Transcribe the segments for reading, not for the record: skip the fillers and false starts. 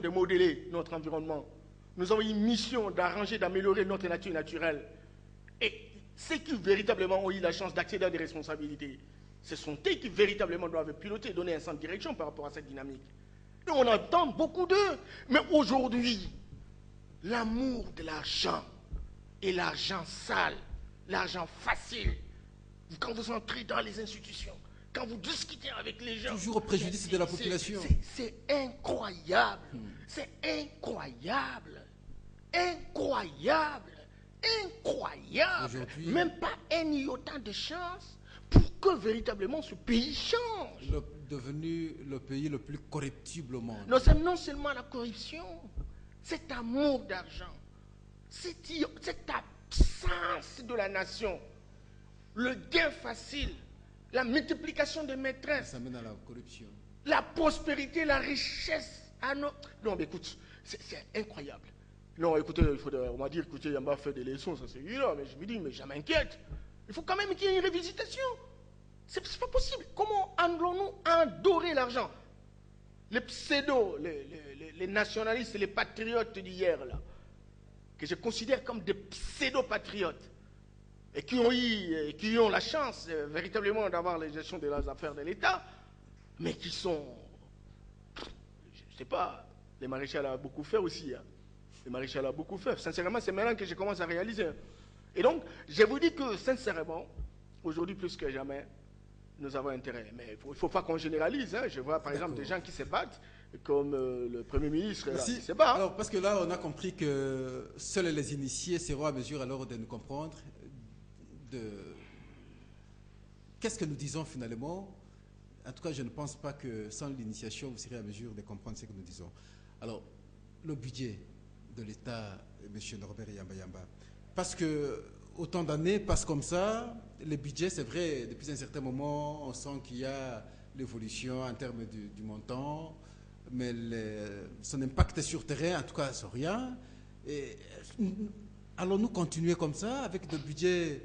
de modeler notre environnement. Nous avons une mission d'arranger, d'améliorer notre nature naturelle. Et ceux qui véritablement ont eu la chance d'accéder à des responsabilités, ce sont eux qui véritablement doivent piloter, donner un sens de direction par rapport à cette dynamique. Et on entend beaucoup d'eux. Mais aujourd'hui, l'amour de l'argent et l'argent sale, l'argent facile, quand vous entrez dans les institutions, quand vous discutez avec les gens... Toujours au préjudice de la population. C'est incroyable. C'est incroyable. Incroyable. Incroyable. Même pas un iota de chance pour que véritablement ce pays change. Devenu le pays le plus corruptible au monde. Non, c'est non seulement la corruption, cet amour d'argent, cette absence de la nation, le gain facile, la multiplication des maîtresses. Ça mène à la corruption. La prospérité, la richesse. Non, mais écoute, c'est incroyable. Non, écoutez, on m'a dit, écoutez, on va faire des leçons, ça c'est évident, mais je me dis, mais ça m'inquiète. Il faut quand même qu'il y ait une révisitation. C'est pas possible. Comment allons-nous adorer l'argent? Les pseudos, les nationalistes et les patriotes d'hier, là, que je considère comme des pseudo-patriotes, et qui ont la chance véritablement d'avoir la gestion des affaires de l'État, mais qui sont, je ne sais pas, les maréchals a beaucoup fait aussi. Hein. Les maréchals a beaucoup fait. Sincèrement, c'est maintenant que je commence à réaliser. Et donc, je vous dis que, sincèrement, aujourd'hui plus que jamais, nous avons intérêt. Mais il ne faut pas qu'on généralise. Hein. Je vois par exemple des gens qui se battent, comme le Premier ministre là, qui se bat. Alors, parce que là, on a compris que seuls les initiés seront à mesure alors de nous comprendre qu'est-ce que nous disons finalement. En tout cas, je ne pense pas que sans l'initiation, vous serez à mesure de comprendre ce que nous disons. Alors, le budget de l'État, M. Norbert Yamba, parce que autant d'années passent comme ça, les budgets, c'est vrai, depuis un certain moment, on sent qu'il y a l'évolution en termes du montant, mais son impact sur le terrain, en tout cas, c'est rien. Et allons-nous continuer comme ça, avec des budgets,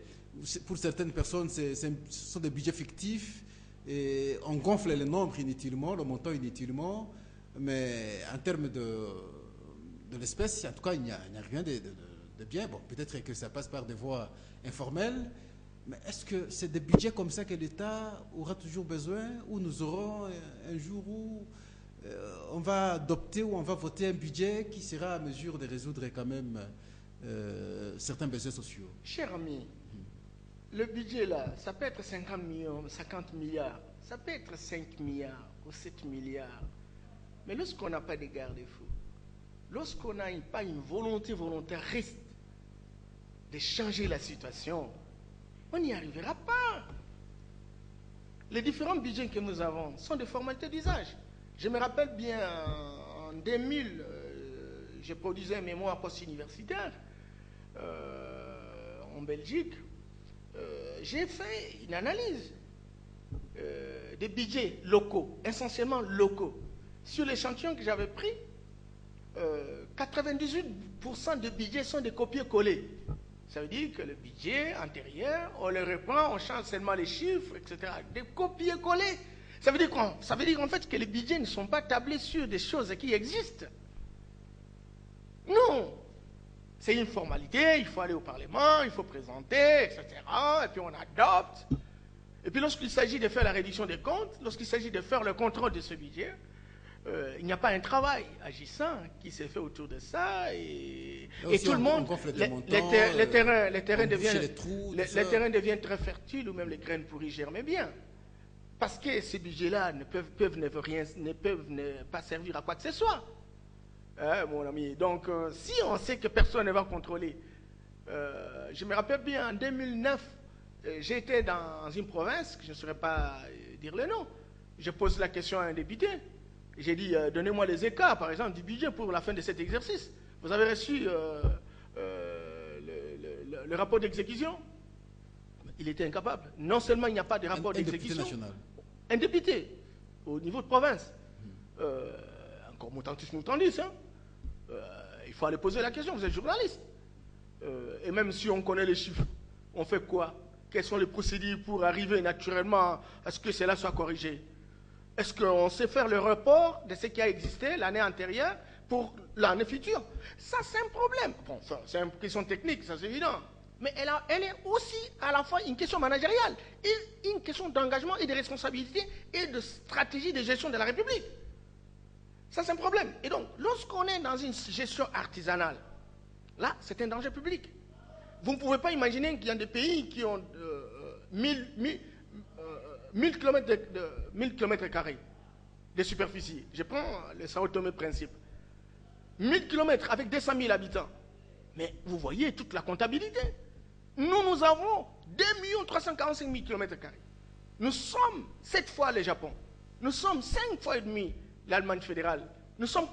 pour certaines personnes, ce sont des budgets fictifs, et on gonfle les nombres inutilement, le montant inutilement, mais en termes de l'espèce, en tout cas, il n'y a rien de bien. Bon, peut-être que ça passe par des voies informelles, mais est-ce que c'est des budgets comme ça que l'État aura toujours besoin, ou nous aurons un jour où on va adopter ou on va voter un budget qui sera à mesure de résoudre quand même certains besoins sociaux? Cher ami, le budget là, ça peut être 50 millions, 50 milliards, ça peut être 5 milliards ou 7 milliards. Mais lorsqu'on n'a pas de garde-fous, lorsqu'on n'a pas une volonté volontariste de changer la situation, on n'y arrivera pas. Les différents budgets que nous avons sont des formalités d'usage. Je me rappelle bien, en 2000, je produisais un mémoire post-universitaire en Belgique. J'ai fait une analyse des budgets locaux, essentiellement locaux. Sur l'échantillon que j'avais pris, 98% des budgets sont des copier-coller. Ça veut dire que le budget antérieur, on le reprend, on change seulement les chiffres, etc. Des copier-coller. Ça veut dire en fait que les budgets ne sont pas tablés sur des choses qui existent. Non. C'est une formalité, il faut aller au Parlement, il faut présenter, etc. Et puis on adopte. Et puis lorsqu'il s'agit de faire la réduction des comptes, lorsqu'il s'agit de faire le contrôle de ce budget, il n'y a pas un travail agissant qui s'est fait autour de ça. Et tout le monde, les terrains deviennent très fertiles, ou même les graines pourraient germer bien. Parce que ces budgets-là ne peuvent pas servir à quoi que ce soit. Mon ami. Donc, si on sait que personne ne va contrôler, je me rappelle bien, en 2009, j'étais dans une province, je ne saurais pas dire le nom, je pose la question à un député, j'ai dit, donnez-moi les écarts, par exemple, du budget pour la fin de cet exercice. Vous avez reçu le rapport d'exécution? Il était incapable. Non seulement il n'y a pas de rapport d'exécution, un député au niveau de province, encore mutantis mutandis, hein. Il faut aller poser la question, vous êtes journaliste. Et même si on connaît les chiffres, on fait quoi? Quelles sont les procédures pour arriver naturellement à ce que cela soit corrigé? Est-ce qu'on sait faire le report de ce qui a existé l'année antérieure pour l'année future. Ça, c'est un problème. Bon, c'est une question technique, ça c'est évident. Mais elle est aussi à la fois une question managériale et une question d'engagement et de responsabilité et de stratégie de gestion de la République. Ça, c'est un problème. Et donc, lorsqu'on est dans une gestion artisanale, là, c'est un danger public. Vous ne pouvez pas imaginer qu'il y a des pays qui ont 1000 km² de superficie. Je prends le Sao Tomé principe. 1000 km avec 200 000 habitants. Mais vous voyez toute la comptabilité. Nous avons 2 345 000 km². Nous sommes 7 fois le Japon. Nous sommes 5 fois et demi l'Allemagne fédérale. Nous sommes